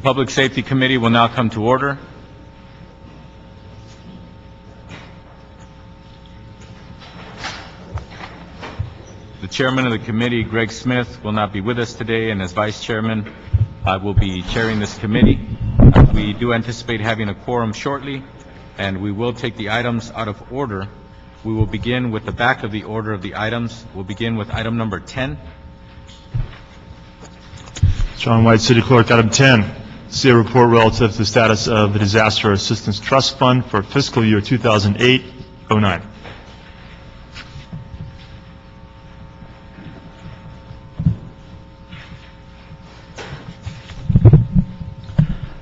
Public Safety Committee will now come to order. The chairman of the committee, Greg Smith, will not be with us today, and as vice chairman, I will be chairing this committee. We do anticipate having a quorum shortly, and we will take the items out of order. We will begin with the back of the order of the items. We'll begin with item number 10. John White, City Clerk. Item 10, see a report relative to the status of the Disaster Assistance Trust Fund for fiscal year 2008-09.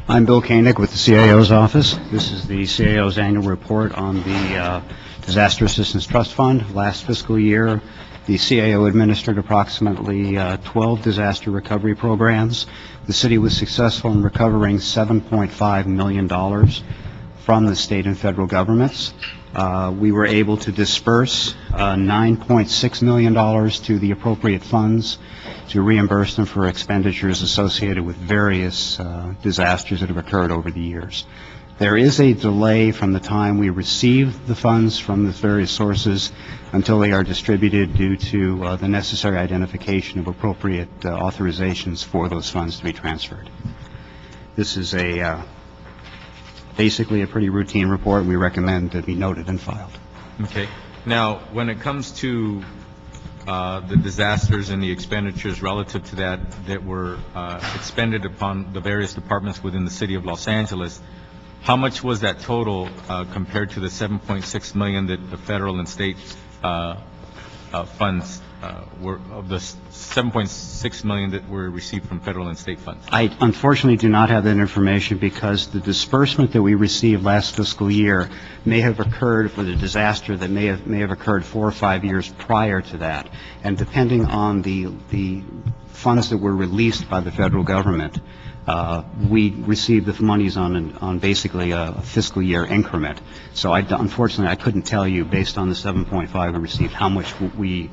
I'm Bill Koenig with the CAO's office. This is the CAO's annual report on the Disaster Assistance Trust Fund. Last fiscal year, the CAO administered approximately 12 disaster recovery programs. The city was successful in recovering $7.5 million from the state and federal governments. We were able to disperse $9.6 million to the appropriate funds to reimburse them for expenditures associated with various disasters that have occurred over the years. There is a delay from the time we receive the funds from the various sources until they are distributed due to the necessary identification of appropriate authorizations for those funds to be transferred. This is basically a pretty routine report. We recommend to be noted and filed. Okay. Now, when it comes to the disasters and the expenditures relative to that were expended upon the various departments within the city of Los Angeles, how much was that total compared to the $7.6 million that the federal and state funds were, of the $7.6 million that were received from federal and state funds? I unfortunately do not have that information because the disbursement that we received last fiscal year may have occurred for the disaster that may have occurred 4 or 5 years prior to that. And depending on the funds that were released by the federal government, we received the monies on basically a fiscal year increment. So unfortunately, I couldn't tell you based on the 7.5 we received how much the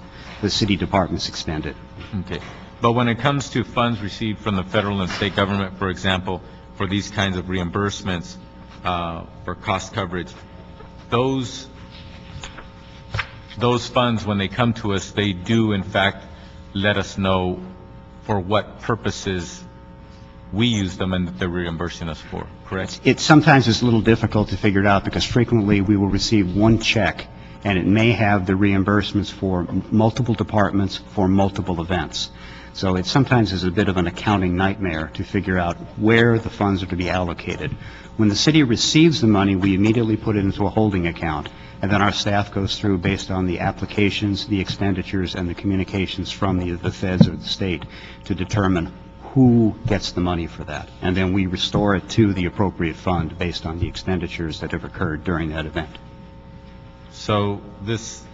city departments expended. Okay. But when it comes to funds received from the federal and state government, for example, for these kinds of reimbursements for cost coverage, those funds, when they come to us, they do in fact let us know for what purposes we use them and that they're reimbursing us for, correct? It sometimes is a little difficult to figure it out because frequently we will receive one check and it may have the reimbursements for multiple departments for multiple events. So it sometimes is a bit of an accounting nightmare to figure out where the funds are to be allocated. When the city receives the money, we immediately put it into a holding account, and then our staff goes through based on the applications, the expenditures, and the communications from the feds or the state to determine who gets the money for that. And then we restore it to the appropriate fund based on the expenditures that have occurred during that event. So this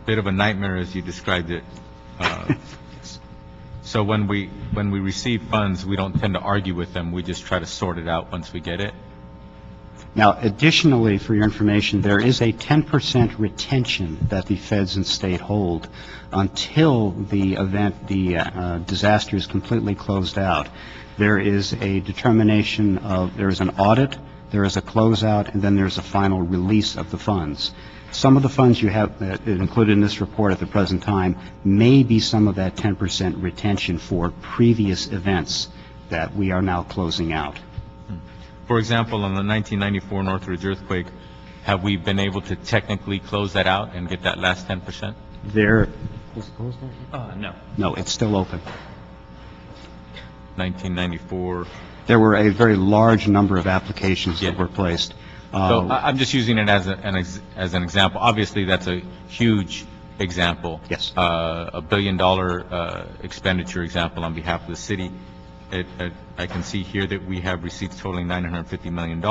bit of a nightmare as you described it. So when we receive funds, we don't tend to argue with them. We just try to sort it out once we get it. Now, additionally, for your information, there is a 10% retention that the feds and state hold until the event, the disaster is completely closed out. There is a determination of, there is an audit, there is a closeout, and then there's a final release of the funds. Some of the funds you have included in this report at the present time may be some of that 10% retention for previous events that we are now closing out. For example, on the 1994 Northridge Earthquake, have we been able to technically close that out and get that last 10%? There is it closed out? No. No, it's still open. 1994. There were a very large number of applications that were placed. So I'm just using it as an example. Obviously, that's a huge example. Yes. A $1 billion expenditure example on behalf of the city. I can see here that we have receipts totaling $950 million.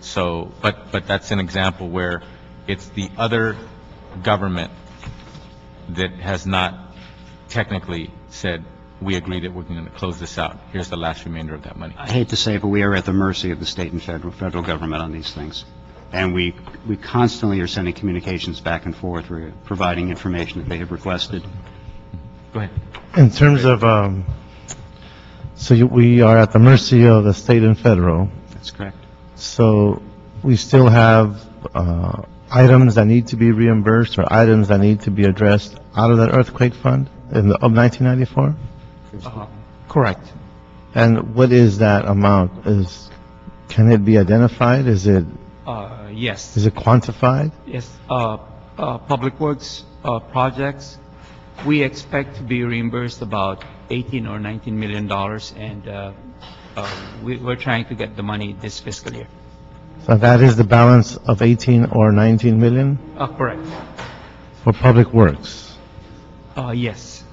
So, but that's an example where it's the other government that has not technically said, we agree that we're going to close this out. Here's the last remainder of that money. I hate to say, but we are at the mercy of the state and federal government on these things. And we constantly are sending communications back and forth. We're providing information that they have requested. Go ahead. In terms of So we are at the mercy of the state and federal. That's correct. So we still have items that need to be reimbursed or items that need to be addressed out of that earthquake fund of 1994? Correct. And what is that amount? Can it be identified? Is it Yes. quantified? Yes. Public Works projects, we expect to be reimbursed about 18 or 19 million dollars, and we're trying to get the money this fiscal year. So that is the balance of 18 or 19 million Correct. for public works. Yes.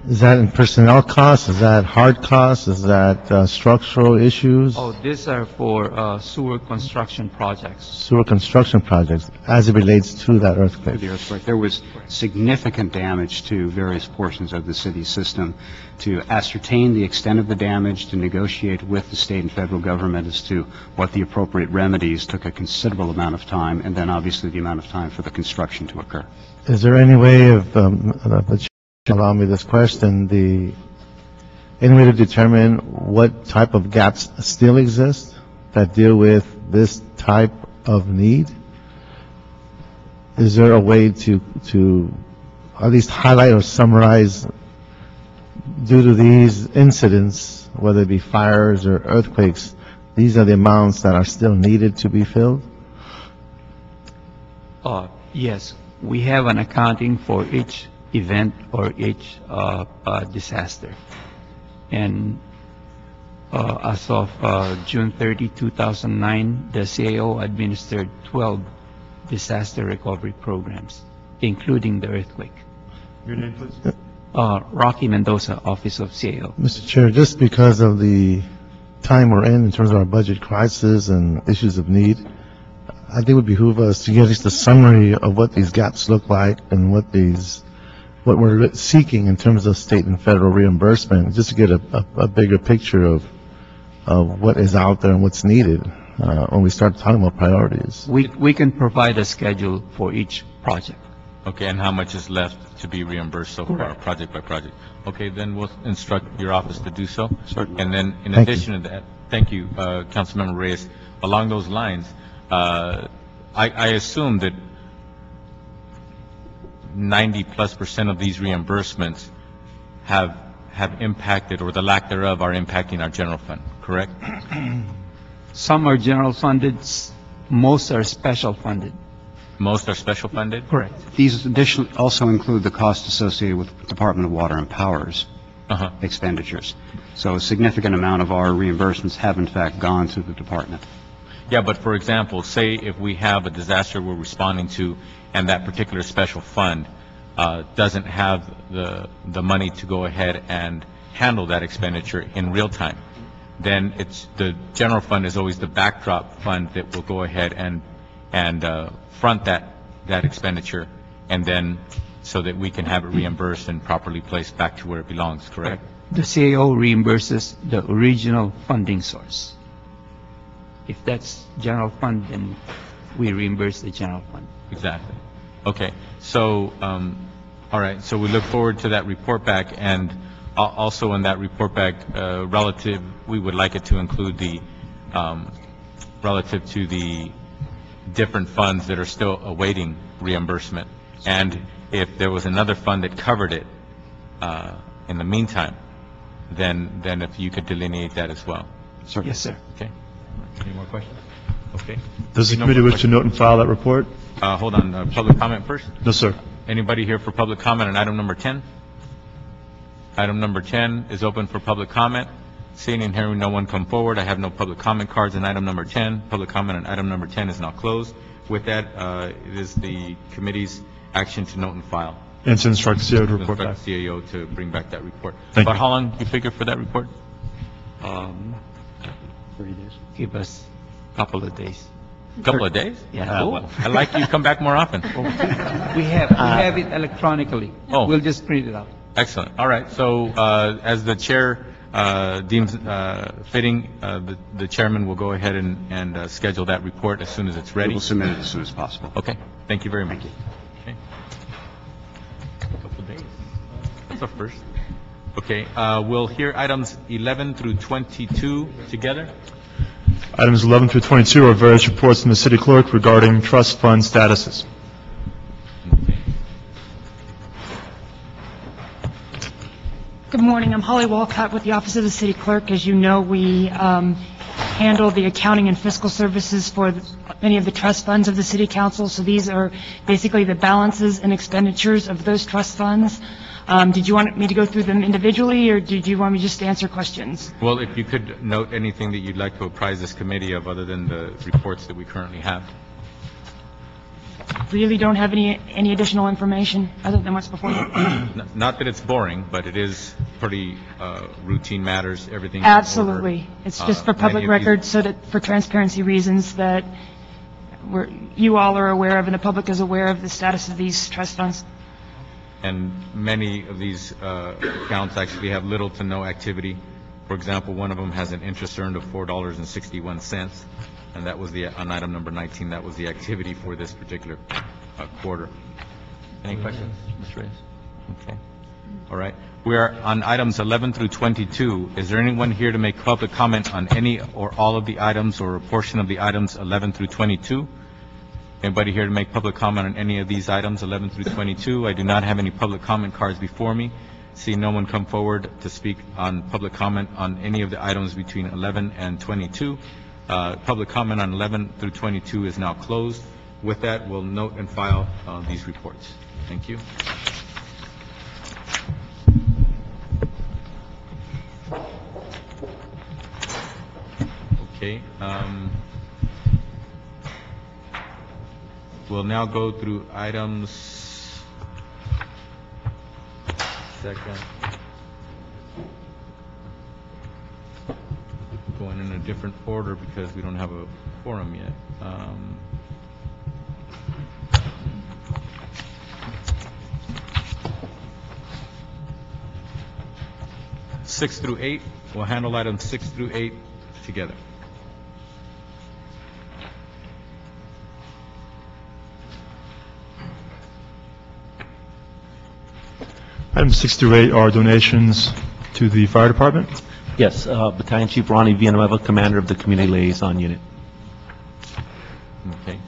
Is that in personnel costs? Is that hard costs? Is that structural issues? Oh, these are for sewer construction projects. Sewer construction projects as it relates to that earthquake? The earthquake, there was significant damage to various portions of the city system. To ascertain the extent of the damage, to negotiate with the state and federal government as to what the appropriate remedies took a considerable amount of time, and then obviously the amount of time for the construction to occur. Is there any way of, allow me this question, any way to determine what type of gaps still exist that deal with this type of need? Is there a way to at least highlight or summarize, due to these incidents, whether it be fires or earthquakes, these are the amounts that are still needed to be filled? Yes, we have an accounting for each event or each disaster. And as of June 30, 2009, the CAO administered 12 disaster recovery programs, including the earthquake. Your name, please. Rocky Mendoza, Office of CAO. Mr. Chair, just because of the time we're in terms of our budget crisis and issues of need, I think it would behoove us to get just a summary of what these gaps look like and what we're seeking in terms of state and federal reimbursement, just to get a bigger picture of what is out there and what's needed when we start talking about priorities. We can provide a schedule for each project. Okay, and how much is left to be reimbursed so far, project by project? Okay, then we'll instruct your office to do so. Certainly. And then, in Thank addition to that, thank you, Councilmember Reyes. Along those lines, I assume that 90+% of these reimbursements have impacted, or the lack thereof are impacting our general fund, correct? Some are general funded, most are special funded. Most are special funded? Correct. These additional also include the cost associated with Department of Water and Power's expenditures. So a significant amount of our reimbursements have in fact gone to the department. Yeah, but for example, say if we have a disaster we're responding to and that particular special fund doesn't have the money to go ahead and handle that expenditure in real time, then the general fund is always the backdrop fund that will go ahead and front that expenditure, and then so that we can have it reimbursed and properly placed back to where it belongs, correct? The CAO reimburses the original funding source. If that's general fund, then we reimburse the general fund. Exactly. Okay. So, all right. So we look forward to that report back, and also in that report back, we would like it to include the relative to the different funds that are still awaiting reimbursement, and if there was another fund that covered it in the meantime, then if you could delineate that as well. Certainly. Yes, sir. Okay. Any more questions? Okay. Does the No committee more wish to note and file that report? Hold on. Public comment first. No, sir. Anybody here for public comment on item number 10? Item number 10 is open for public comment. Seeing and hearing no one come forward, I have no public comment cards on item number 10. Public comment on item number 10 is now closed. With that, it is the committee's action to note and file. And to instruct the CAO to report back. Instruct CAO to bring back that report. Thank About you. how long do you figure for that report? 30 days. Give us a couple of days. Couple of days? Yeah. Cool. I'd like you to come back more often. We have it electronically. Oh. We'll just print it out. Excellent. All right. So as the chair deems fitting, the chairman will go ahead and schedule that report as soon as it's We ready. will submit it as soon as possible. Okay. Thank you very much. Thank you. Okay. A couple of days. That's a first. Okay, we'll hear items 11 through 22 together. Items 11 through 22 are various reports from the city clerk regarding trust fund statuses. Okay. Good morning. I'm Holly Walcott with the Office of the City Clerk. As you know, we handle the accounting and fiscal services for many of the trust funds of the City Council. So these are basically the balances and expenditures of those trust funds. Did you want me to go through them individually, or did you want me just to answer questions? Well, if you could note anything that you'd like to apprise this committee of other than the reports that we currently have. Really don't have any additional information other than what's before you. Not that it's boring, but it is pretty routine matters, everything. In order. Absolutely. It's just for public Many of these- record, so that for transparency reasons that you all are aware of and the public is aware of the status of these trust funds. And many of these accounts actually have little to no activity. For example, one of them has an interest earned of $4.61, and that was on item number 19, that was the activity for this particular quarter. Any questions, Ms. Reyes? Okay. All right. We are on items 11 through 22. Is there anyone here to make public comment on any or all of the items or a portion of the items 11 through 22? Anybody here to make public comment on any of these items, 11 through 22? I do not have any public comment cards before me. See no one come forward to speak on public comment on any of the items between 11 and 22. Public comment on 11 through 22 is now closed. With that, we'll note and file these reports. Thank you. Okay. We'll now go through items. Second. Going in a different order because we don't have a quorum yet. 6 through 8, we'll handle items 6 through 8 together. Items 6 through 8 are donations to the fire department. Yes, Battalion Chief Ronnie Villanueva, Commander of the Community Liaison Unit. Okay.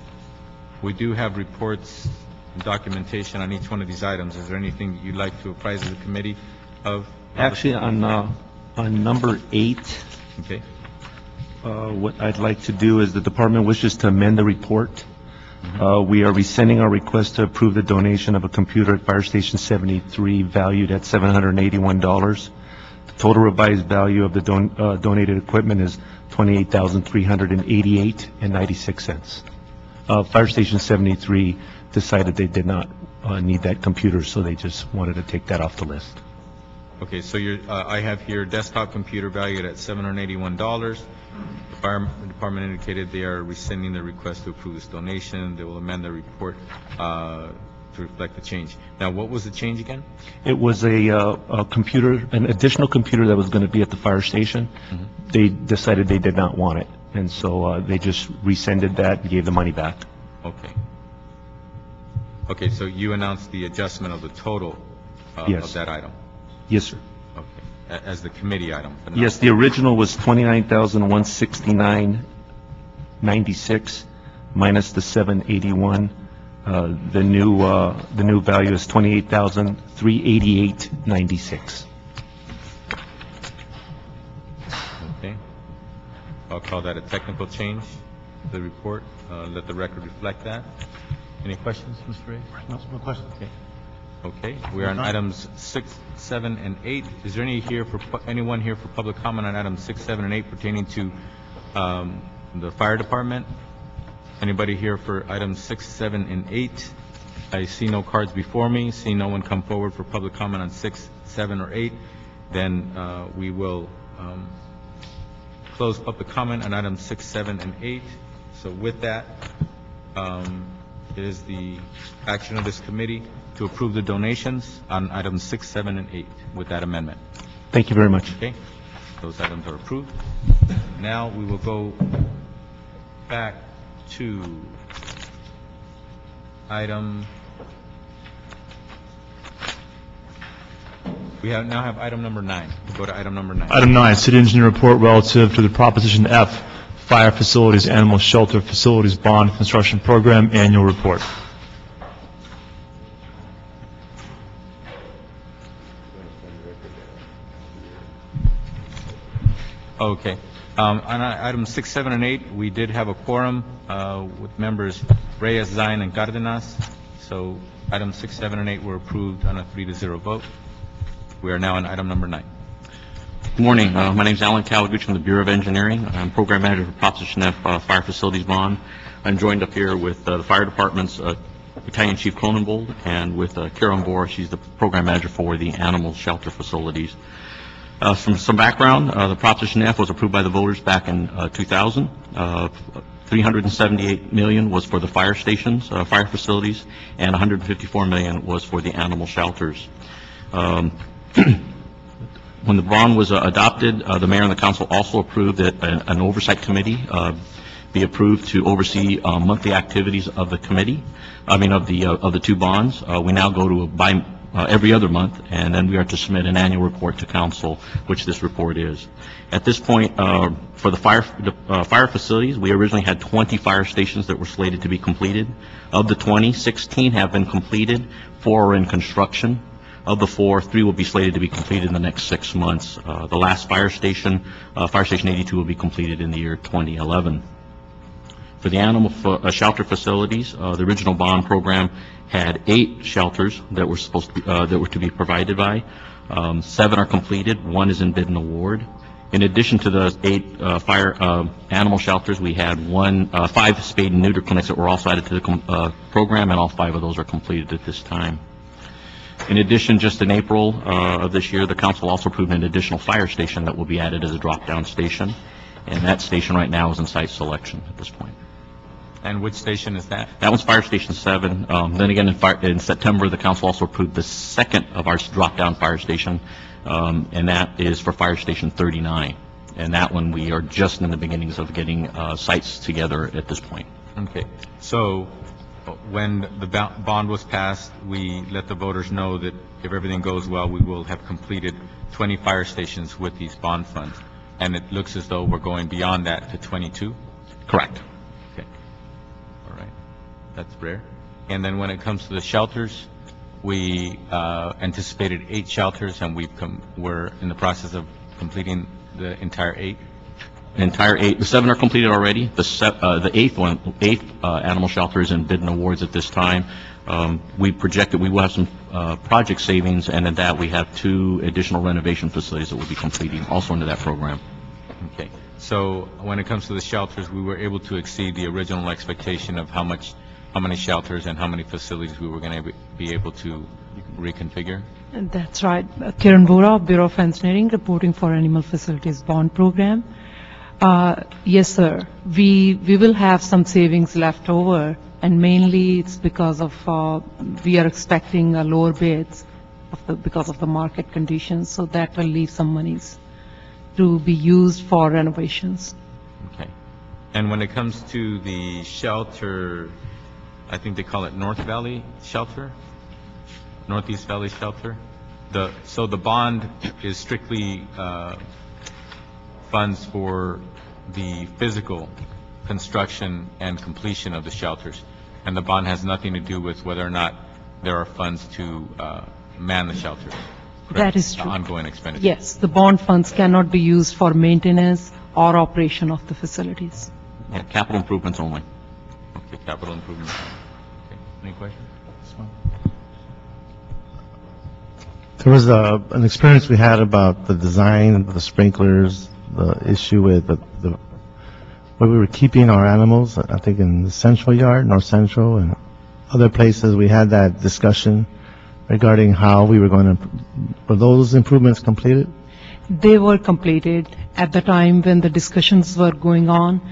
We do have reports and documentation on each one of these items. Is there anything that you'd like to apprise the committee of? Actually, on number 8, Okay. what I'd like to do is the department wishes to amend the report. We are rescinding our request to approve the donation of a computer at Fire Station 73 valued at $781. The total revised value of the donated equipment is $28,388.96. Fire Station 73 decided they did not need that computer, so they just wanted to take that off the list. Okay, so I have here desktop computer valued at $781. The fire department indicated they are rescinding their request to approve this donation. They will amend their report to reflect the change. Now, what was the change again? It was a computer, an additional computer that was going to be at the fire station. They decided they did not want it, and so they just rescinded that and gave the money back. Okay. Okay, so you announced the adjustment of the total Yes. of that item? Yes, sir. Okay, as the committee item? but not- Yes, the original was $29,169.96 minus the $781. The new value is $28,388.96. Okay. I'll call that a technical change, the report. Let the record reflect that. Any questions, Mr. Ray? No question. Okay. Okay, we are on items 6, 7, and 8. Is there anyone here for public comment on items 6, 7, and 8 pertaining to the fire department? Anybody here for items 6, 7, and 8? I see no cards before me. See no one come forward for public comment on 6, 7, or 8. Then we will close public comment on items 6, 7, and 8. So with that, it is the action of this committee to approve the donations on items 6, 7, and 8 with that amendment. Thank you very much. Okay? Those items are approved. Now we will go back to item We now have item number 9. We'll go to item number 9. Item 9, City Engineer Report relative to the Proposition F, Fire Facilities, Animal Shelter Facilities Bond Construction Program Annual Report. Okay. On items 6, 7, and 8, we did have a quorum with members Reyes, Zine, and Cardenas. So items 6, 7, and 8 were approved on a 3-0 vote. We are now on item number 9. Good morning. My name is Alan Kawaguchi from the Bureau of Engineering. I'm Program Manager for Proposition F Fire Facilities Bond. I'm joined up here with the Fire Department's Battalion Chief Cronenbold and with Karen Bohr. She's the Program Manager for the Animal Shelter Facilities. Some background, the Proposition F was approved by the voters back in 2000. $378 million was for the fire stations, fire facilities, and $154 million was for the animal shelters. When the bond was adopted, the mayor and the council also approved that an oversight committee be approved to oversee monthly activities of the committee. Of the two bonds. We now go to every other month, and then we are to submit an annual report to council, which this report is. At this point, for the fire facilities, we originally had 20 fire stations that were slated to be completed. Of the 20, 16 have been completed, 4 are in construction. Of the 4, 3 will be slated to be completed in the next 6 months. The last fire station, Fire Station 82, will be completed in the year 2011. For the animal shelter facilities, the original bond program had 8 shelters that were supposed to be, that were to be provided by. 7 are completed. 1 is in bid and award. In addition to the 8 animal shelters, we had 5 spade and neuter clinics that were also added to the program, and all 5 of those are completed at this time. In addition, just in April of this year, the council also approved an additional fire station that will be added as a drop-down station, and that station right now is in site selection at this point. And which station is that? That one's Fire Station 7. Then again, in September, the council also approved the second of our drop-down fire station, and that is for Fire Station 39. And that one, we are just in the beginnings of getting sites together at this point. Okay. So when the bond was passed, we let the voters know that if everything goes well, we will have completed 20 fire stations with these bond funds. And it looks as though we're going beyond that to 22? Correct. Okay. All right. That's rare. And then when it comes to the shelters, we anticipated 8 shelters, and we're in the process of completing the entire 8. Entire 8. The 7 are completed already. The 8th animal shelter is in bid and awards at this time. We project that we will have some project savings, and in that we have 2 additional renovation facilities that we'll be completing also into that program. Okay. So when it comes to the shelters, we were able to exceed the original expectation of how many shelters and how many facilities we were going to be able to reconfigure? That's right. Kiran Bora, Bureau of Engineering, reporting for Animal Facilities Bond Program. Yes, sir. We will have some savings left over, and mainly it's because of we are expecting lower bids because of the market conditions, so that will leave some monies to be used for renovations. Okay. And when it comes to the shelter, I think they call it North Valley Shelter, Northeast Valley Shelter. So the bond is strictly funds for the physical construction and completion of the shelters, and the bond has nothing to do with whether or not there are funds to man the shelters. Correct? That is true. The ongoing expenditure. Yes, the bond funds cannot be used for maintenance or operation of the facilities. Yeah, capital improvements only. Okay, capital improvements. Okay. Any questions? There was an experience we had about the design of the sprinklers, the issue with where we were keeping our animals, I think in the Central Yard, North Central, and other places. We had that discussion regarding how we were going to, were those improvements completed? They were completed at the time when the discussions were going on.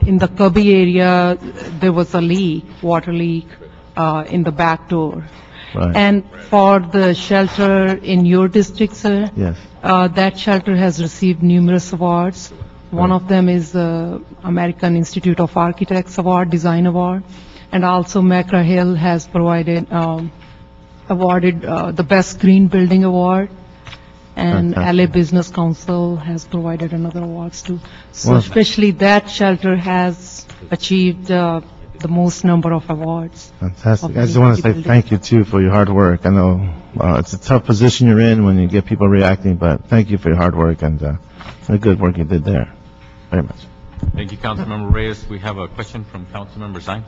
In the Kirby area, there was a leak, water leak, in the back door. Right. And for the shelter in your district, sir, Yes. That shelter has received numerous awards. One of them is the American Institute of Architects Award, Design Award, and also McGraw-Hill has awarded the Best Green Building Award and Fantastic. LA Business Council has provided another awards too. So Well- especially that shelter has achieved the most number of awards. Fantastic. I just want to say thank you, too, for your hard work. I know it's a tough position you're in when you get people reacting, but thank you for your hard work and the good work you did there. Very much. Thank you, Councilmember Reyes. We have a question from Councilmember Zine.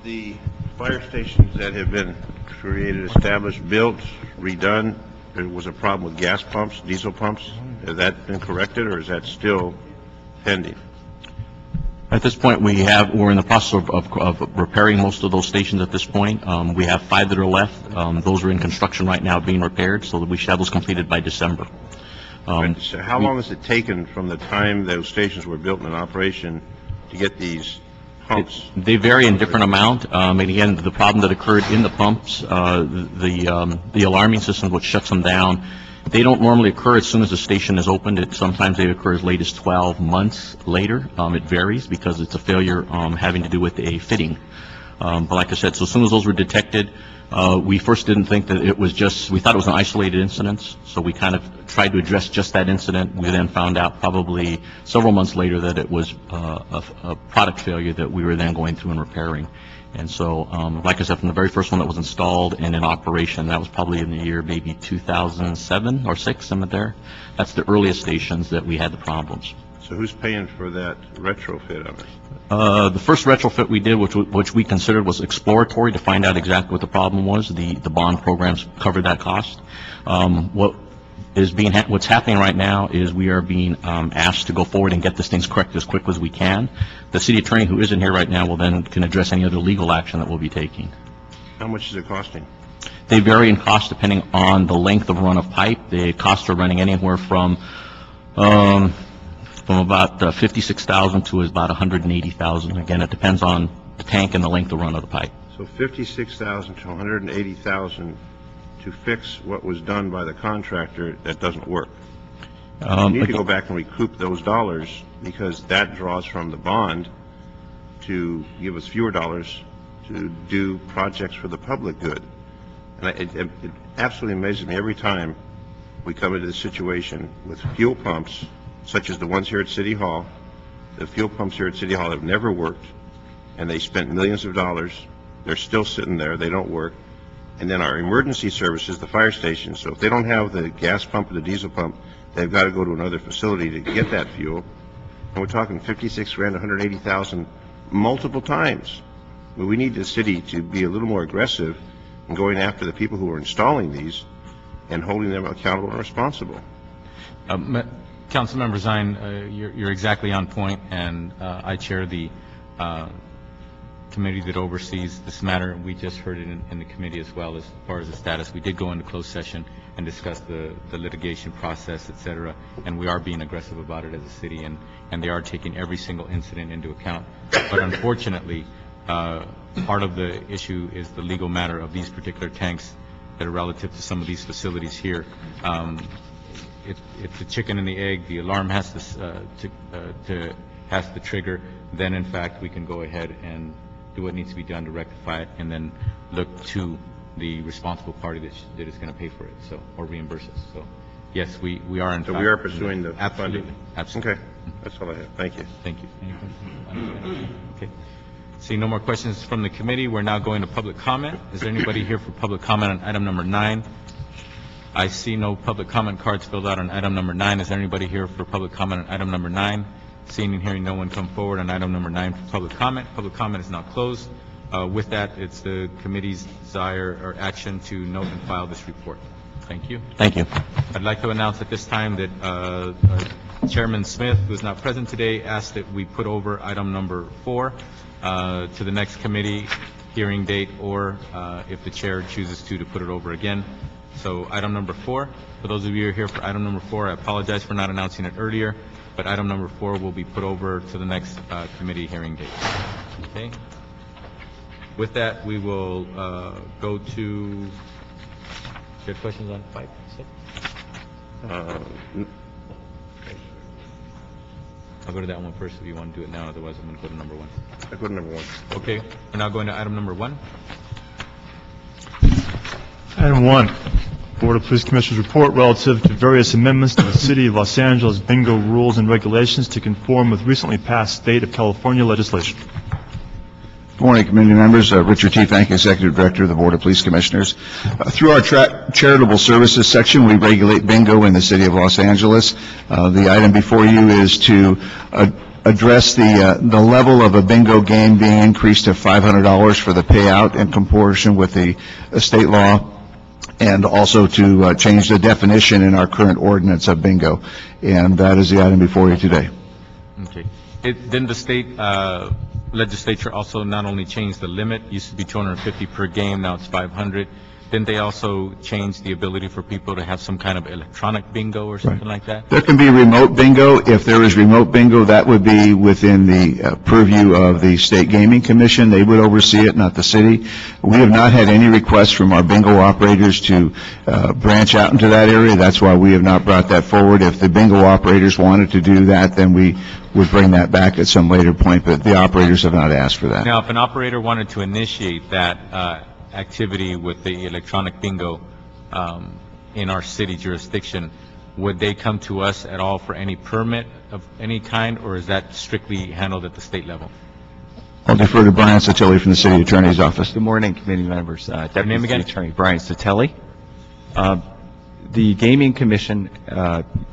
The fire stations that have been created, established, built, redone, there was a problem with gas pumps, diesel pumps. Has that been corrected, or is that still pending? At this point, we're in the process of repairing most of those stations at this point. We have 5 that are left. Those are in construction right now, being repaired, so that we should have those completed by December. So how long has it taken from the time those stations were built and in operation to get these pumps? They vary in different amount. And again, the problem that occurred in the pumps, the alarming system which shuts them down, they don't normally occur as soon as the station is opened. Sometimes they occur as late as 12 months later. It varies because it's a failure having to do with a fitting. But like I said, so as soon as those were detected, we first didn't think that it was we thought it was an isolated incident, so we kind of tried to address just that incident. We then found out probably several months later that it was a product failure that we were then going through and repairing. And so, like I said, from the very first one that was installed and in operation, that was probably in the year maybe 2007 or 6, somewhere there. That's the earliest stations that we had the problems. So who's paying for that retrofit of it? The first retrofit we did, which we considered was exploratory to find out exactly what the problem was, the bond programs covered that cost. What's happening right now is we are being asked to go forward and get this things corrected as quickly as we can. The city attorney, who isn't here right now, can address any other legal action that we'll be taking. How much is it costing? They vary in cost depending on the length of run of pipe. The costs are running anywhere from about $56,000 to about $180,000. Again, it depends on the tank and the length of run of the pipe. So $56,000 to $180,000 to fix what was done by the contractor that doesn't work. You need to go back and recoup those dollars, because that draws from the bond to give us fewer dollars to do projects for the public good. And it absolutely amazes me every time we come into this situation with fuel pumps, such as the ones here at City Hall. The fuel pumps here at City Hall have never worked, and they spent millions of dollars. They're still sitting there. They don't work. And then our emergency services, the fire stations, so if they don't have the gas pump or the diesel pump, they've got to go to another facility to get that fuel. And we're talking 56 grand, 180,000 multiple times. We need the city to be a little more aggressive in going after the people who are installing these and holding them accountable and responsible. Councilmember Zine, you're exactly on point, and I chair the committee that oversees this matter. We just heard it in the committee as well as far as the status. We did go into closed session and discuss the litigation process, et cetera, and we are being aggressive about it as a city, and they are taking every single incident into account. But unfortunately, part of the issue is the legal matter of these particular tanks that are relative to some of these facilities here. It's the chicken and the egg. The alarm has to trigger. Then, in fact, we can go ahead and do what needs to be done to rectify it, and then look to the responsible party that is going to pay for it, so, or reimburse us. So, yes, we are in fact. So we are pursuing the absolutely, funding? absolutely. Okay, that's all I have. Thank you. Thank you. Any questions? Okay. Seeing no more questions from the committee, we're now going to public comment. Is there anybody here for public comment on item number 9? I see no public comment cards filled out on item number 9. Is there anybody here for public comment on item number 9? Seeing and hearing no one come forward on item number 9 for public comment. Public comment is now closed. With that, it's the committee's desire or action to note and file this report. Thank you. Thank you. I'd like to announce at this time that Chairman Smith, who is not present today, asked that we put over item number 4 to the next committee hearing date, or if the chair chooses to put it over again. So item number 4, for those of you who are here for item number 4, I apologize for not announcing it earlier, but item number 4 will be put over to the next committee hearing date. Okay. With that, we will go to, you have questions on 5, 6? I'll go to that one first if you want to do it now, otherwise I'm going to go to number 1. I go to number 1. Okay, we're now going to item number 1. Item 1, Board of Police Commissioners report relative to various amendments to the City of Los Angeles bingo rules and regulations to conform with recently passed state of California legislation. Good morning, committee members. Richard T. Fank, Executive Director of the Board of Police Commissioners. Through our charitable services section, we regulate bingo in the City of Los Angeles. The item before you is to address the level of a bingo game being increased to $500 for the payout in proportion with the state law, and also to change the definition in our current ordinance of bingo. And that is the item before you today. Okay. Then the state legislature also not only changed the limit, used to be 250 per game, now it's 500. Didn't they also change the ability for people to have some kind of electronic bingo or something like that? There can be remote bingo. If there is remote bingo, that would be within the purview of the State Gaming Commission. They would oversee it, not the city. We have not had any requests from our bingo operators to branch out into that area. That's why we have not brought that forward. If the bingo operators wanted to do that, then we would bring that back at some later point, but the operators have not asked for that. Now, if an operator wanted to initiate that activity with the electronic bingo in our city jurisdiction, would they come to us at all for any permit of any kind, or is that strictly handled at the state level? I'll defer to Brian Soteli from the City Attorney's Office. Good morning, committee members. Deputy name again? City Attorney Brian Soteli. The Gaming Commission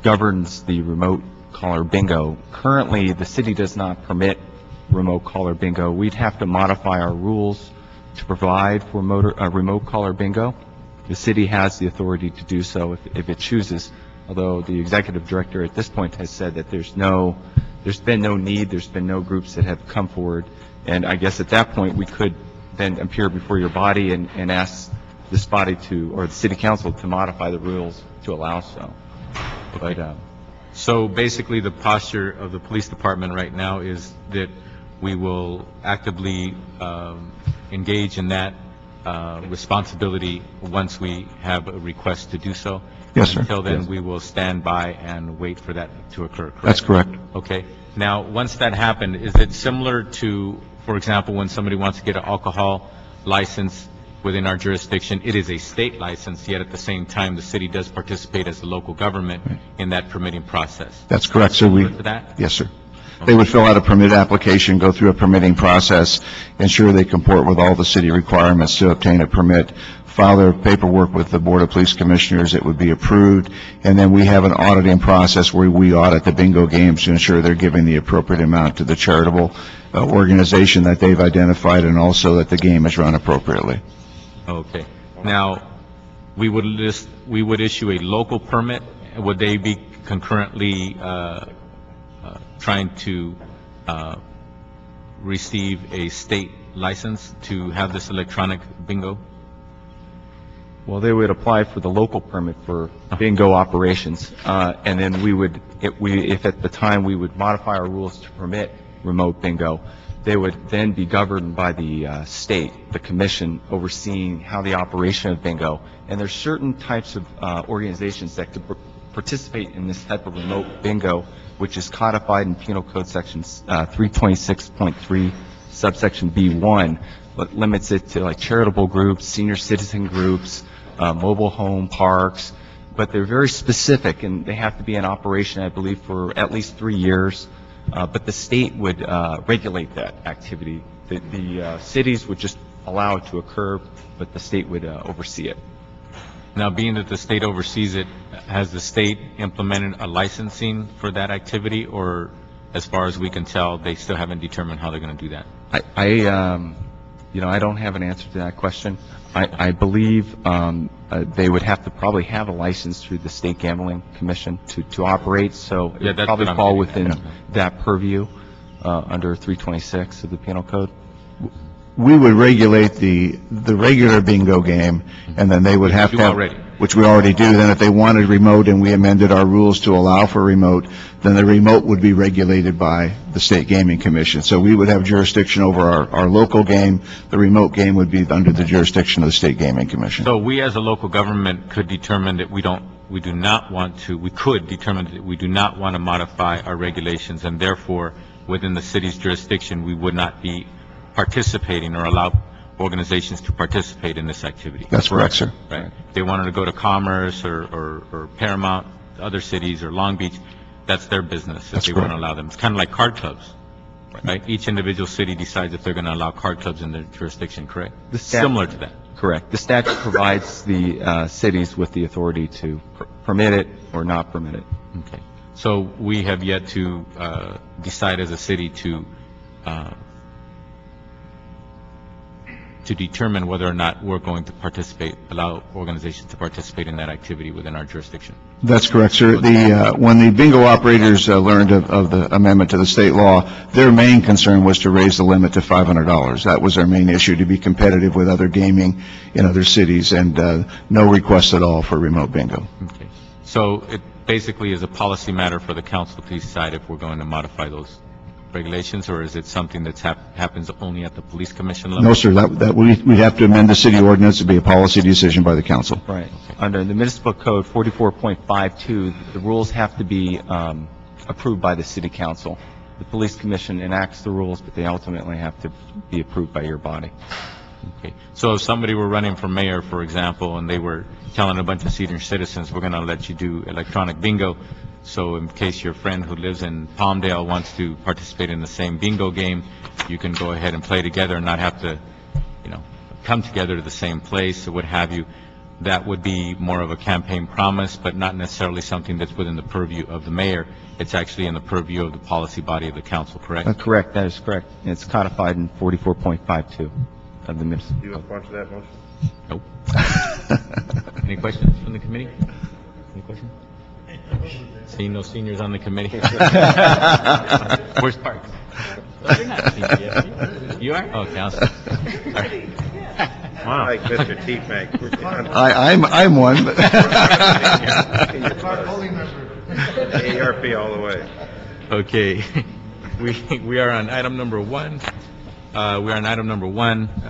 governs the remote caller bingo. Currently, the city does not permit remote caller bingo. We'd have to modify our rules to provide for remote caller bingo. The city has the authority to do so if it chooses, although the executive director at this point has said that there's been no need, there's been no groups that have come forward, and I guess at that point we could then appear before your body and ask this body to, or the city council, to modify the rules to allow so. But so basically the posture of the police department right now is that we will actively engage in that responsibility once we have a request to do so. Yes, sir. Until then, yes. We will stand by and wait for that to occur, correct? That's correct. Okay. Now, once that happened, is it similar to, for example, when somebody wants to get an alcohol license within our jurisdiction? It is a state license, yet at the same time, the city does participate as a local government in that permitting process. That's correct, sir. Similar to that? Yes, sir. They would fill out a permit application, go through a permitting process, ensure they comport with all the city requirements to obtain a permit, file their paperwork with the Board of Police Commissioners. It would be approved, and then we have an auditing process where we audit the bingo games to ensure they're giving the appropriate amount to the charitable organization that they've identified, and also that the game is run appropriately. Okay. Now, we would issue a local permit. Would they be concurrently trying to receive a state license to have this electronic bingo? well, they would apply for the local permit for bingo operations, and then we would, if at the time we would modify our rules to permit remote bingo, they would then be governed by the state, the commission, overseeing how the operation of bingo. And there's certain types of organizations that could participate in this type of remote bingo, which is codified in Penal Code Sections 326.3, subsection B1, but limits it to like charitable groups, senior citizen groups, mobile home parks. But they're very specific, and they have to be in operation, I believe, for at least 3 years. But the state would regulate that activity. The cities would just allow it to occur, but the state would oversee it. Now, being that the state oversees it, has the state implemented a licensing for that activity, or as far as we can tell, they still haven't determined how they're going to do that? I don't have an answer to that question. I believe they would have to probably have a license through the State Gambling Commission to operate, so it would probably fall within that purview under 326 of the Penal Code. We would regulate the regular bingo game, and then they would have to have, which we already do. Then if they wanted remote and we amended our rules to allow for remote, then the remote would be regulated by the State Gaming Commission. So we would have jurisdiction over our local game. The remote game would be under the jurisdiction of the State Gaming Commission. So we as a local government could determine that we do not want to modify our regulations, and therefore within the city's jurisdiction we would not be participating or organizations to participate in this activity. That's correct, sir. Right. If they wanted to go to Commerce or Paramount, other cities, or Long Beach, that's their business if That's they want to correct. allow them. It's kind of like card clubs, right? Each individual city decides if they're going to allow card clubs in their jurisdiction, correct? Similar to that. Correct. The statute provides the cities with the authority to permit it or not permit it. Okay. So we have yet to decide as a city to determine whether or not we're going to participate, allow organizations to participate in that activity within our jurisdiction. That's correct, sir. When the bingo operators learned of the amendment to the state law, their main concern was to raise the limit to $500. That was their main issue, to be competitive with other gaming in other cities, and no request at all for remote bingo. Okay. So it basically is a policy matter for the council to decide if we're going to modify those regulations, or is it something that happens only at the police commission level? No, sir. We'd have to amend the city ordinance to be a policy decision by the council. Right. Under the municipal code 44.52, the rules have to be approved by the city council. The police commission enacts the rules, but they ultimately have to be approved by your body. Okay. So if somebody were running for mayor, for example, and they were telling a bunch of senior citizens, we're going to let you do electronic bingo, so in case your friend who lives in Palmdale wants to participate in the same bingo game, you can go ahead and play together and not have to, come together to the same place or what have you. That would be more of a campaign promise, but not necessarily something that's within the purview of the mayor. It's actually in the purview of the policy body of the council, correct? Correct. That is correct. It's codified in 44.52 of the municipal Do you code. want to that motion? Nope. Any questions from the committee? Any questions? Seeing no seniors on the committee. Where's Parks? Oh, you're not senior yet. You are? Oh, council. All right. Wow. Like Mr. Teague, I'm one. But ARP all the way. Okay. We are on item number one.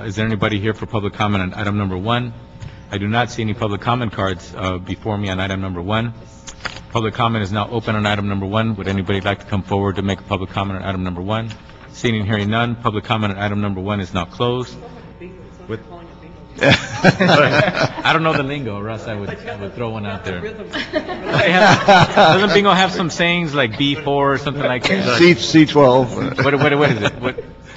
Is there anybody here for public comment on item number one? I do not see any public comment cards before me on item number one. Public comment is now open on item number one. Would anybody like to come forward to make a public comment on item number one? Seeing and hearing none, public comment on item number one is now closed. I don't know the lingo, or else I would throw one out there. Doesn't bingo have some sayings like B4 or something like that? C12. What is it?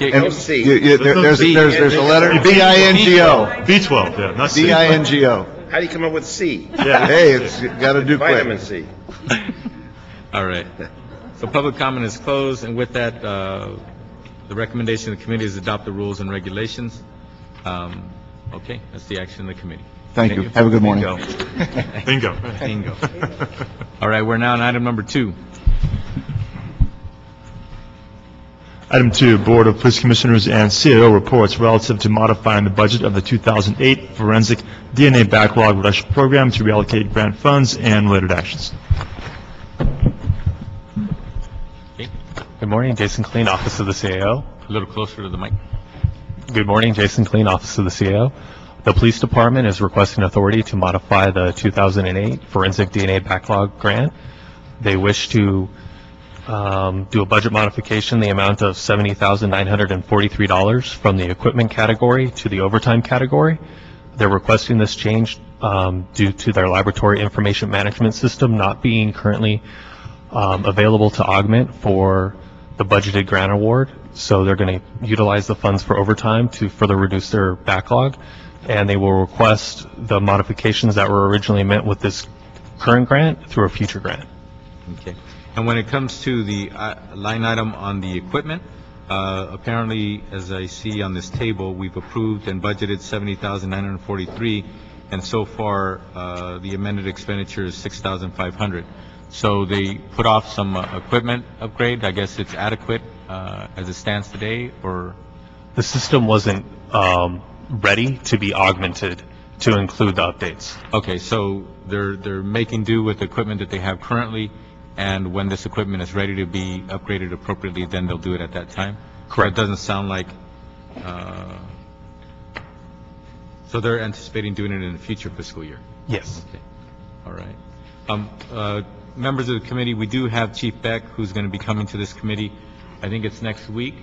MC. There's a letter, B-I-N-G-O. B12, yeah, not C. B-I-N-G-O. How do you come up with C? Yeah. Hey, it's got to do quick. Vitamin C. All right. So public comment is closed, and with that, the recommendation of the committee is adopt the rules and regulations. Okay, that's the action of the committee. Thank you. Have a good morning. Bingo. Bingo. All right, we're now on item number two. Item 2, Board of Police Commissioners and CAO reports relative to modifying the budget of the 2008 Forensic DNA Backlog Reduction Program to reallocate grant funds and related actions. Okay, Good morning, Jason Clean, Office of the CAO. a little closer to the mic. Good morning, Jason Clean, Office of the CAO. The Police Department is requesting authority to modify the 2008 Forensic DNA Backlog Grant. They wish to do a budget modification in the amount of $70,943 from the equipment category to the overtime category. They're requesting this change due to their laboratory information management system not being currently available to augment for the budgeted grant award. So they're going to utilize the funds for overtime to further reduce their backlog, and they will request the modifications that were originally meant with this current grant through a future grant. Okay. And when it comes to the line item on the equipment, apparently, as I see on this table, we've approved and budgeted $70,943, and so far, the amended expenditure is $6,500. So they put off some equipment upgrade. I guess it's adequate as it stands today, or? The system wasn't ready to be augmented to include the updates. Okay, so they're making do with the equipment that they have currently, and when this equipment is ready to be upgraded appropriately, then they'll do it at that time? Correct. So it doesn't sound like, so they're anticipating doing it in the future fiscal year? Yes. Okay, all right. Members of the committee, we do have Chief Beck, who's going to be coming to this committee. I think it's next week,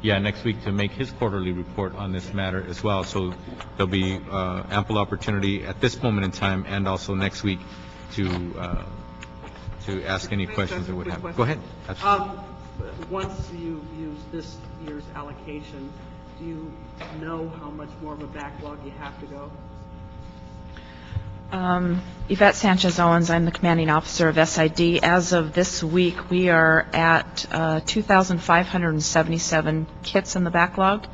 next week to make his quarterly report on this matter as well. So there'll be ample opportunity at this moment in time and also next week to ask any questions that would have. Go ahead. Once you use this year's allocation, do you know how much more of a backlog you have to go? Yvette Sanchez-Owens, I'm the commanding officer of SID. As of this week, we are at 2,577 kits in the backlog.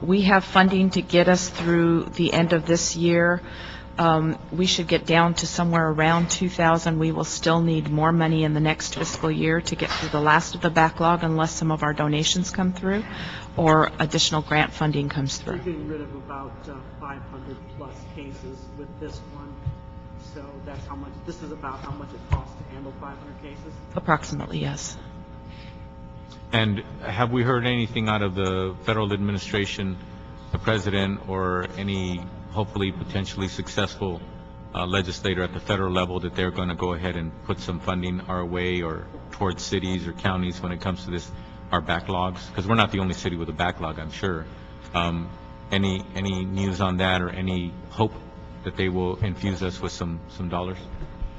We have funding to get us through the end of this year. We should get down to somewhere around 2,000. We will still need more money in the next fiscal year to get through the last of the backlog unless some of our donations come through or additional grant funding comes through. You're getting rid of about 500 plus cases with this one. So that's how much, this is about how much it costs to handle 500 cases? Approximately, yes. And have we heard anything out of the federal administration, the president, or any hopefully potentially successful legislator at the federal level that they're going to go ahead and put some funding our way or towards cities or counties when it comes to this, our backlogs? Because we're not the only city with a backlog, I'm sure. Any news on that or any hope that they will infuse us with some dollars?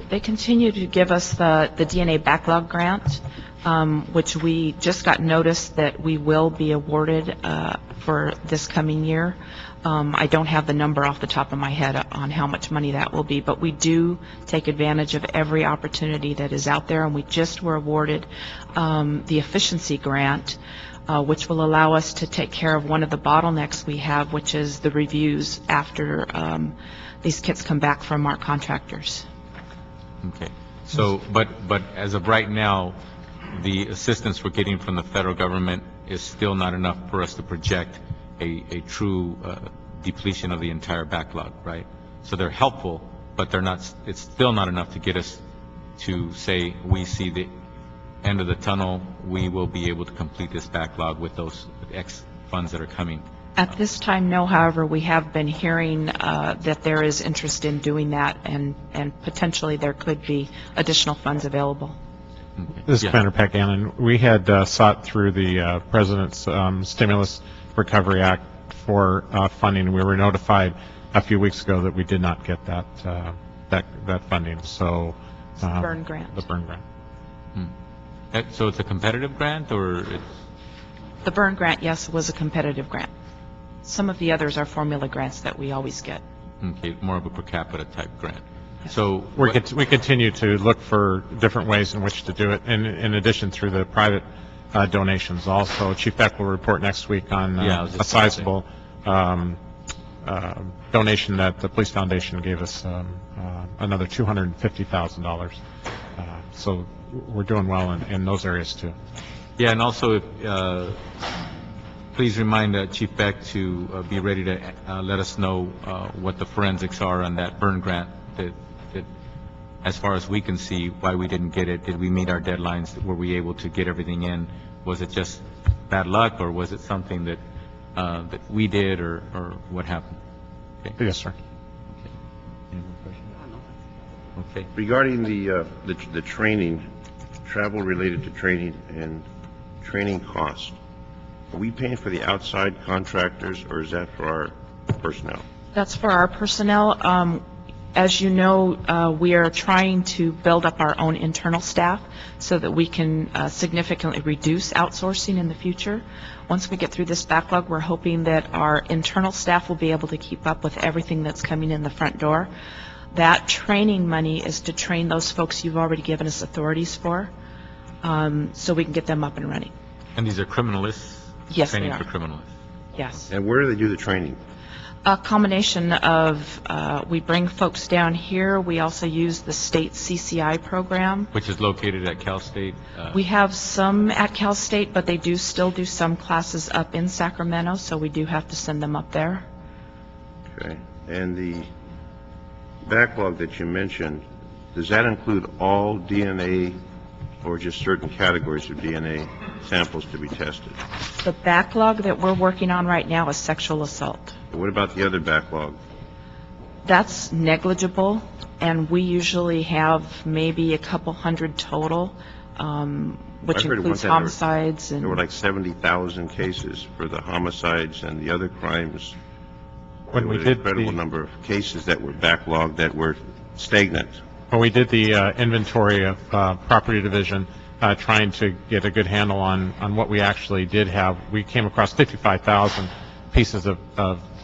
They continue to give us the DNA backlog grant, which we just got notice that we will be awarded for this coming year. I don't have the number off the top of my head on how much money that will be, but we do take advantage of every opportunity that is out there, and we just were awarded the efficiency grant, which will allow us to take care of one of the bottlenecks we have, which is the reviews after these kits come back from our contractors. Okay. So, but as of right now, the assistance we're getting from the federal government is still not enough for us to project a true depletion of the entire backlog, right? So they're helpful, but they're not. It's still not enough to get us to say we see the end of the tunnel. We will be able to complete this backlog with those X funds that are coming. At this time, no. However, we have been hearing that there is interest in doing that, and potentially there could be additional funds available. Okay. This is Commander Peck Gannon. We had sought through the President's Stimulus Recovery Act for funding. We were notified a few weeks ago that we did not get that funding. So the burn grant. The burn grant. So it's a competitive grant, or it's the burn grant? Yes, was a competitive grant. Some of the others are formula grants that we always get. Okay, more of a per capita type grant. Yes. So we continue to look for different ways in which to do it, in addition through the private donations. Also, Chief Beck will report next week on a sizable donation that the Police Foundation gave us, another $250,000. So we're doing well in those areas too. Yeah, and also please remind Chief Beck to be ready to let us know what the forensics are on that burn grant. That as far as we can see, why we didn't get it. Did we meet our deadlines? Were we able to get everything in? Was it just bad luck, or was it something that that we did, or what happened? Okay. Yes, sir. Okay. Any more questions? Okay. Regarding the training, travel related to training and training costs, are we paying for the outside contractors, or is that for our personnel? That's for our personnel. As you know, we are trying to build up our own internal staff so that we can significantly reduce outsourcing in the future. Once we get through this backlog, we're hoping that our internal staff will be able to keep up with everything that's coming in the front door. That training money is to train those folks you've already given us authorities for, so we can get them up and running. And these are criminalists? Yes, training they are. for criminalists? Yes. And where do they do the training? A combination of, we bring folks down here. We also use the state CCI program. Which is located at Cal State? We have some at Cal State, but they do still do some classes up in Sacramento, so we do have to send them up there. Okay. And the backlog that you mentioned, does that include all DNA or just certain categories of DNA samples to be tested? The backlog that we're working on right now is sexual assault. What about the other backlog? That's negligible, and we usually have maybe a couple hundred total. which I heard includes one time homicides there were and, like 70,000 cases for the homicides and the other crimes. When There we was did an incredible the- number of cases that were backlogged, that were stagnant. When we did the inventory of property division, trying to get a good handle on what we actually did have, we came across 55,000 pieces of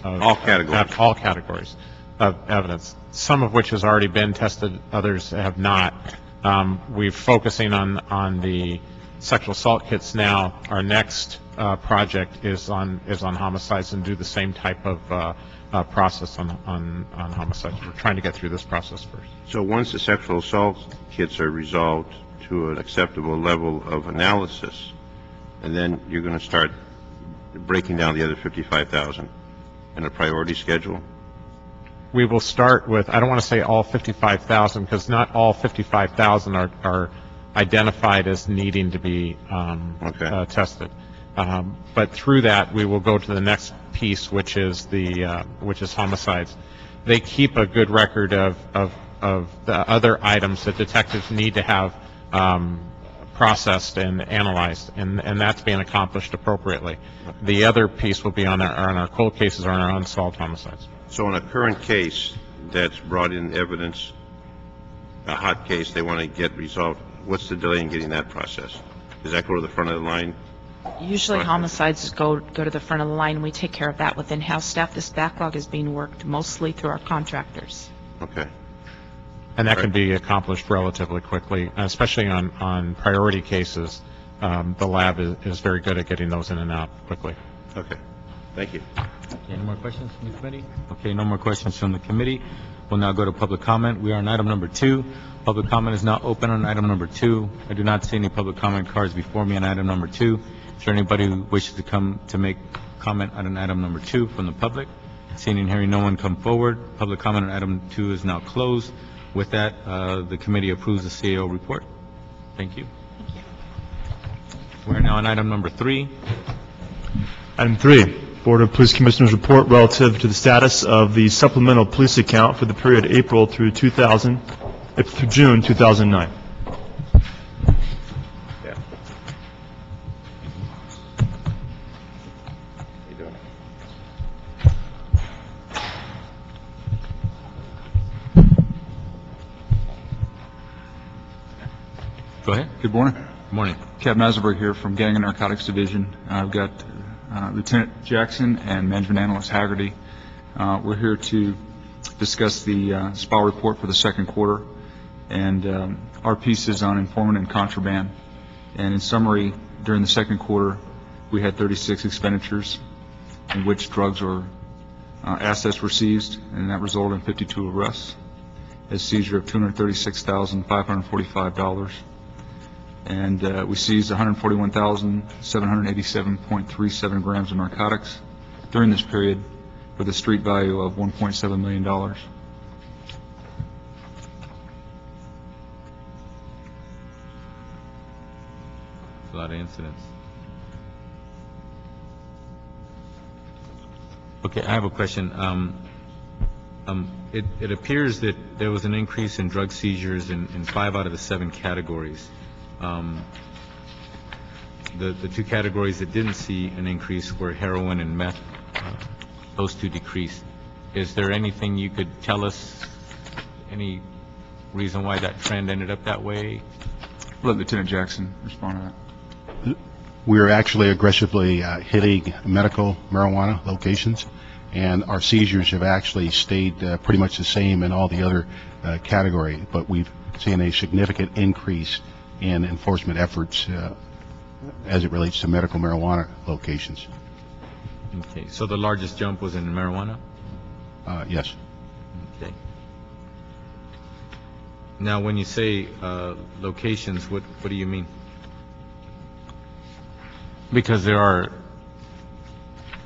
All categories. all categories of evidence, some of which has already been tested, others have not. We're focusing on the sexual assault kits now. Our next project is on homicides, and do the same type of process on homicides. We're trying to get through this process first. So once the sexual assault kits are resolved to an acceptable level of analysis, and then you're going to start breaking down the other 55,000 in a priority schedule? We will start with, I don't want to say all 55,000, because not all 55,000 are identified as needing to be tested. But through that, we will go to the next piece, which is homicides. They keep a good record of the other items that detectives need to have processed and analyzed, and that's being accomplished appropriately. The other piece will be on our cold cases or on our unsolved homicides. So in a current case that's brought in evidence, a hot case they want to get resolved, what's the delay in getting that process? Does that go to the front of the line? usually homicides go to the front of the line. We take care of that with in-house staff. This backlog is being worked mostly through our contractors. Okay. And that can be accomplished relatively quickly, especially on priority cases. The lab is very good at getting those in and out quickly. Okay. Thank you. Okay, no more questions from the committee? Okay, no more questions from the committee. We'll now go to public comment. We are on item number 2. Public comment is now open on item number 2. I do not see any public comment cards before me on item number 2. Is there anybody who wishes to come to make comment on item number 2 from the public? Seeing and hearing no one come forward, public comment on item 2 is now closed. With that, the committee approves the CAO report. Thank you. We're now on item number 3. Item 3, Board of Police Commissioners report relative to the status of the supplemental police account for the period April through June 2009. Yeah. How you doing? Go ahead. Good morning. Good morning. Captain Eisenberg here from Gang and Narcotics Division. I've got Lieutenant Jackson and Management Analyst Haggerty. We're here to discuss the SPA report for the second quarter, and our piece is on informant and contraband. And in summary, during the second quarter, we had 36 expenditures in which drugs or assets were seized, and that resulted in 52 arrests, a seizure of $236,545. And we seized 141,787.37 grams of narcotics during this period with a street value of $1.7 million. A lot of incidents. Okay, I have a question. It appears that there was an increase in drug seizures in 5 out of the 7 categories. The 2 categories that didn't see an increase were heroin and meth. Those 2 decreased. Is there anything you could tell us, any reason why that trend ended up that way? Let Lieutenant Jackson respond to that. We're actually aggressively hitting medical marijuana locations, and our seizures have actually stayed pretty much the same in all the other categories, but we've seen a significant increase in enforcement efforts as it relates to medical marijuana locations. Okay, so the largest jump was in marijuana? Yes. Okay. Now, when you say locations, what do you mean? Because there are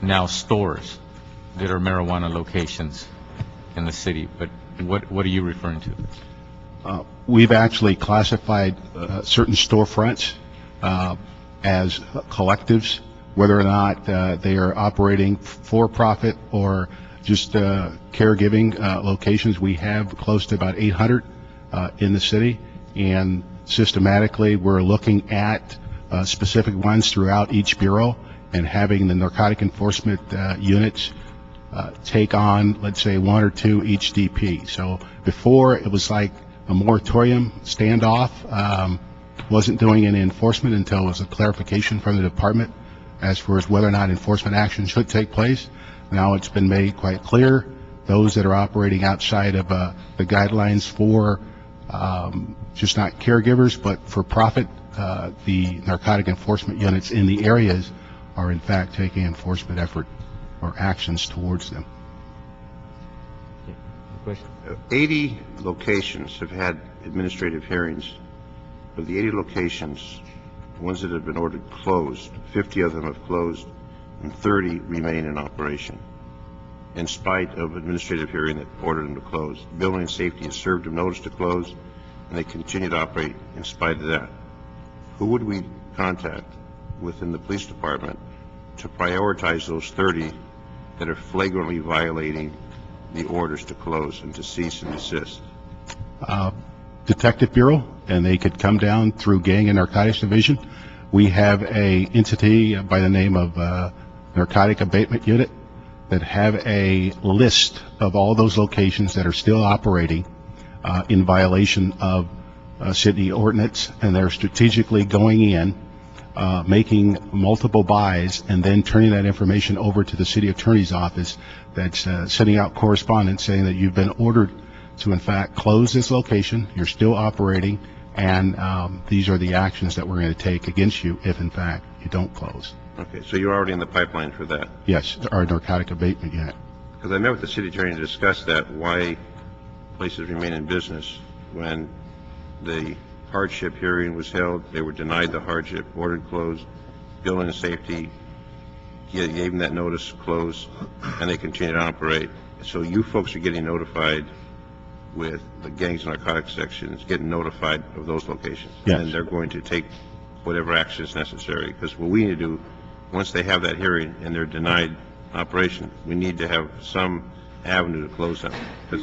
now stores that are marijuana locations in the city, but what are you referring to? We've actually classified certain storefronts as collectives, whether or not they are operating for profit or just caregiving locations. We have close to about 800 in the city, and systematically. We're looking at specific ones throughout each bureau and having the narcotic enforcement units take on, let's say, one or two each DP. So before, it was like a moratorium standoff, wasn't doing any enforcement until it was a clarification from the department as far as whether or not enforcement action should take place. Now it's been made quite clear, those that are operating outside of the guidelines for just not caregivers, but for profit, the narcotic enforcement units in the areas are in fact taking enforcement effort or actions towards them. 80 locations have had administrative hearings. Of the 80 locations, the ones that have been ordered closed, 50 of them have closed, and 30 remain in operation, in spite of administrative hearing that ordered them to close. Building and Safety has served them notice to close, and they continue to operate in spite of that. Who would we contact within the police department to prioritize those 30 that are flagrantly violating the orders to close and to cease and desist? Detective Bureau, and they could come down through Gang and Narcotics Division. We have a entity by the name of Narcotic Abatement Unit that have a list of all those locations that are still operating in violation of city ordinance, and they're strategically going in, making multiple buys, and then turning that information over to the city attorney's office that's sending out correspondence saying that you've been ordered to in fact close this location, you're still operating, and these are the actions that we're going to take against you if in fact you don't close. Okay, so you're already in the pipeline for that? Yes, our narcotic abatement unit. Because I met with the city attorney to discuss that, why places remain in business. When the hardship hearing was held, they were denied the hardship, ordered closed. Building and Safety gave them that notice closed, and they continue to operate. So you folks are getting notified with the gangs and narcotics sections, getting notified of those locations. Yes. And they're going to take whatever action is necessary. Because what we need to do, once they have that hearing and they're denied operation, we need to have some avenue to close them. Because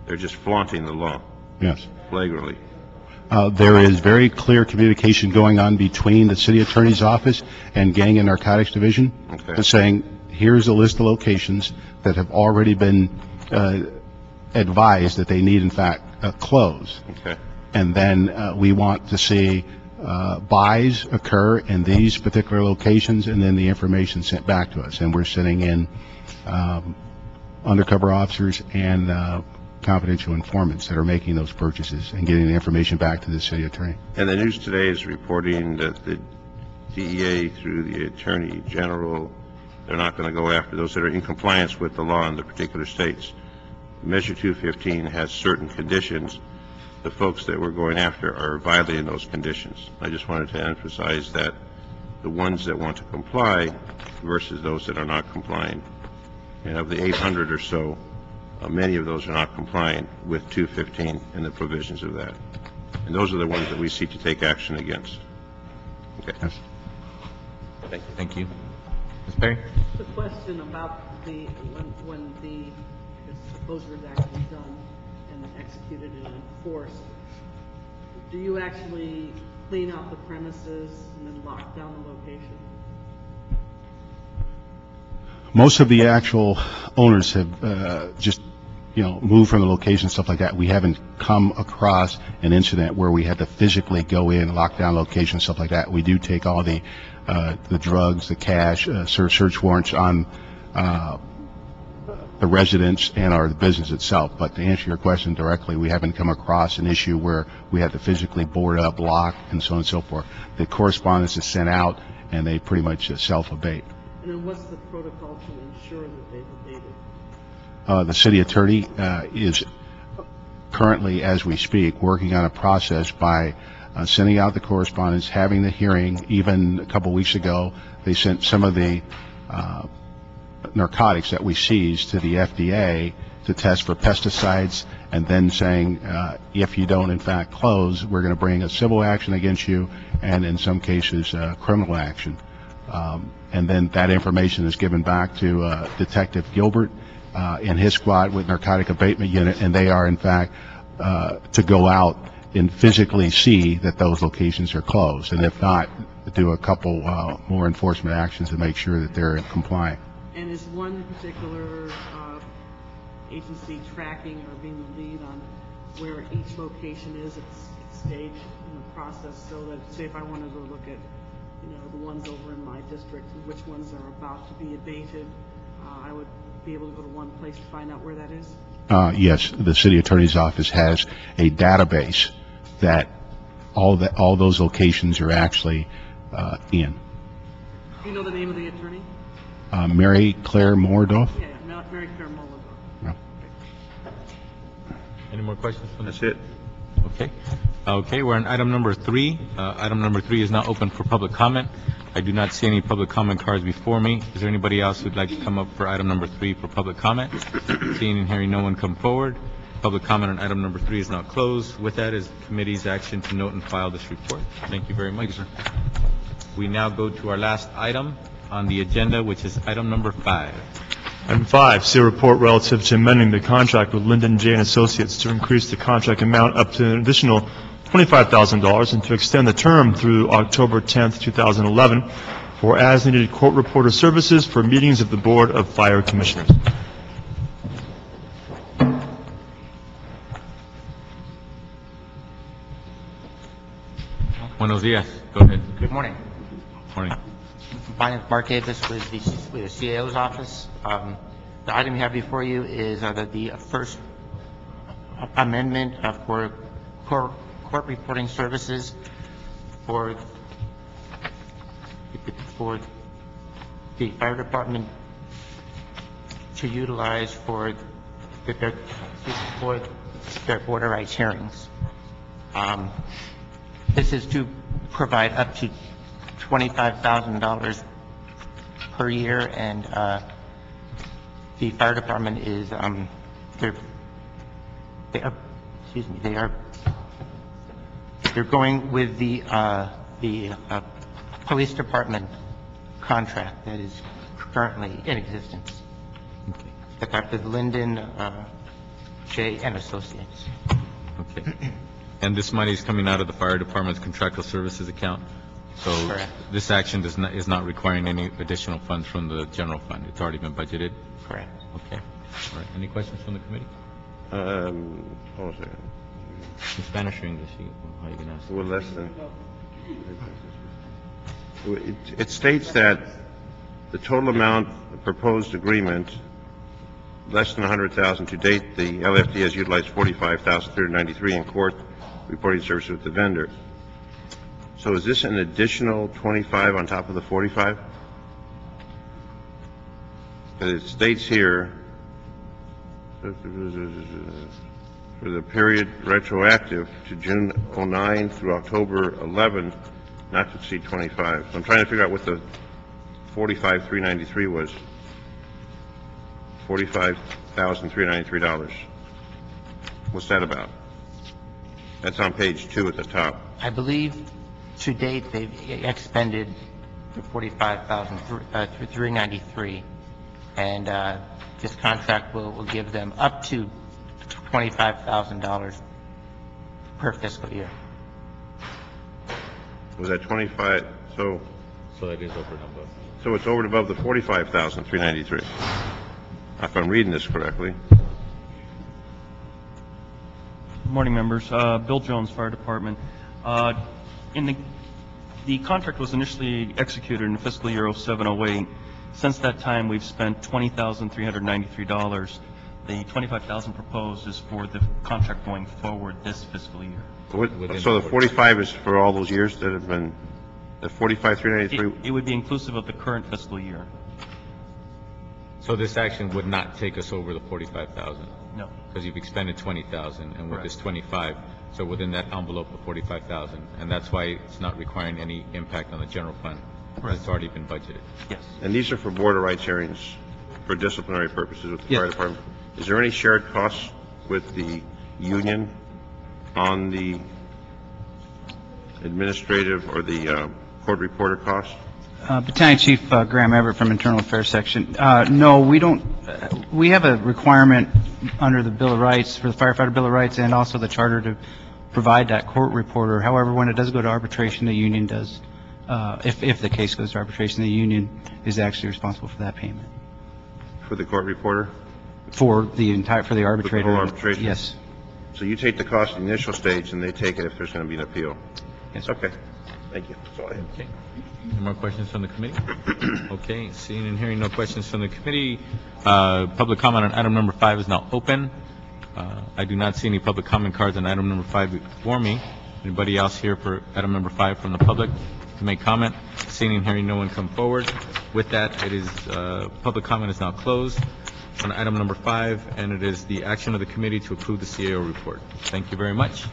they're just flaunting the law. Yes. Flagrantly. There is very clear communication going on between the city attorney's office and Gang and Narcotics Division, saying, here's a list of locations that have already been advised that they need, in fact, close. Okay. And then we want to see buys occur in these particular locations, and then the information sent back to us. And we're sending in undercover officers and confidential informants that are making those purchases and getting the information back to the city attorney. And the news today is reporting that the DEA, through the Attorney General, they're not going to go after those that are in compliance with the law in the particular states. Measure 215 has certain conditions. The folks that we're going after are violating those conditions. I just wanted to emphasize that the ones that want to comply versus those that are not complying. And of the 800 or so, many of those are not complying with 215 and the provisions of that. And those are the ones that we seek to take action against. Okay. Yes. Thank you. Thank you. Ms. Perry? The question about when the supposed redaction is done and executed and enforced, do you actually clean out the premises and then lock down the location? Most of the actual owners have just, moved from the location, stuff like that. We haven't come across an incident where we had to physically go in, lock down locations, stuff like that. We do take all the drugs, the cash, search warrants on the residents and the business itself. But to answer your question directly, we haven't come across an issue where we had to physically board up, lock, and so on and so forth. The correspondence is sent out, and they pretty much self-abate. And then what's the protocol to ensure that they've abated? The city attorney is currently, as we speak, working on a process by sending out the correspondence, having the hearing. Even a couple weeks ago, they sent some of the narcotics that we seized to the FDA to test for pesticides, and then saying, if you don't in fact close, we're going to bring a civil action against you, and in some cases, criminal action. And then that information is given back to Detective Gilbert and his squad with Narcotic Abatement Unit, and they are in fact to go out and physically see that those locations are closed, and if not, do a couple more enforcement actions to make sure that they're compliant. And is one particular agency tracking or being the lead on where each location is at stage in the process, so that, say, if I want to go look at, the ones over in my district and which ones are about to be abated, I would be able to go to one place to find out where that is? Yes, the city attorney's office has a database that all those locations are actually in. Do you know the name of the attorney? Mary Claire Mordorf? Yeah, Mary Claire Mordorf. No. Any more questions? That's it. Okay. Okay, we're on item number 3. Item number 3 is now open for public comment. I do not see any public comment cards before me. Is there anybody else who'd like to come up for item number 3 for public comment? Seeing and hearing no one come forward, public comment on item number 3 is now closed. With that is the committee's action to note and file this report. Thank you very much, sir. We now go to our last item on the agenda, which is item number 5. Item 5, see a report relative to amending the contract with Linden J. & Associates to increase the contract amount up to an additional $25,000 and to extend the term through October 10th, 2011 for as-needed court reporter services for meetings of the Board of Fire Commissioners. Buenos dias. Go ahead. Good morning. Morning. My name is Mark Davis with the CAO's office. The item you have before you is the first amendment for court reporting services for the fire department to utilize for their border rights hearings. This is to provide up to $25,000 per year, and the fire department is they're going with the police department contract that is currently in existence. Okay. The contract with Linden J. and Associates. Okay. And this money is coming out of the fire department's contractual services account? So Correct. This action is not requiring any additional funds from the general fund. It's already been budgeted? Correct. Okay. All right. Any questions from the committee? Hold on a second. In Spanish or English? How are you going to ask? Well, less than. It states that the total amount of proposed agreement, less than $100,000 to date. The LFD has utilized $45,393 in court reporting services with the vendor. So is this an additional 25 on top of the 45? Because it states here for the period retroactive to June 09 through October 11, not to exceed 25. So I'm trying to figure out what the 45,393 was. $45,393. What's that about? That's on page 2 at the top. I believe to date they've expended the $45,393, and this contract will give them up to $25,000 per fiscal year. Was that 25? So it is over and above. So it's over and above the 45,393. If I'm reading this correctly. Good morning, members. Bill Jones, Fire Department. The contract was initially executed in fiscal year 07-08. Since that time, we've spent $20,393. The $25,000 proposed is for the contract going forward this fiscal year. So the 45 is for all those years that have been, the 45,393? It would be inclusive of the current fiscal year. So this action would not take us over the 45,000? No. Because you've expended 20,000, and with this 25, so within that envelope of 45,000, and that's why it's not requiring any impact on the general fund. Correct. It's already been budgeted. Yes. And these are for border rights hearings for disciplinary purposes with the fire department. Is there any shared costs with the union on the administrative or the court reporter costs? Battalion Chief Graham Everett from Internal Affairs Section. No, we don't. We have a requirement under the Bill of Rights for the Firefighter Bill of Rights and also the Charter to provide that court reporter. However, when it does go to arbitration, the union does, if the case goes to arbitration, the union is actually responsible for that payment. For the court reporter? For the arbitrator. For the whole arbitration? Yes. So you take the cost in the initial stage, and they take it if there's going to be an appeal? Yes. Okay. Thank you. That's all I have. Okay. Any more questions from the committee? Okay, seeing and hearing no questions from the committee, public comment on item number 5 is now open. I do not see any public comment cards on item number 5 before me. Anybody else here for item number 5 from the public to make comment? Seeing and hearing no one come forward. With that, it is, public comment is now closed on item number 5, and it is the action of the committee to approve the CAO report. Thank you very much.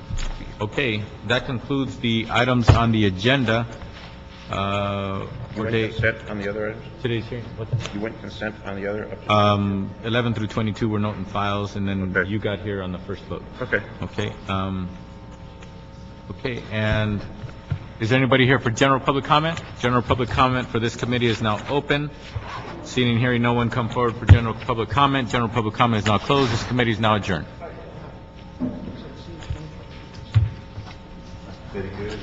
Okay, that concludes the items on the agenda. You went consent on the other items? Today's hearing. You went consent on the other? 11 through 22 were note and files, and then you got here on the first vote. Okay. Okay. Okay, and is there anybody here for general public comment? General public comment for this committee is now open. Seeing and hearing no one come forward for general public comment. General public comment is now closed. This committee is now adjourned. Very good.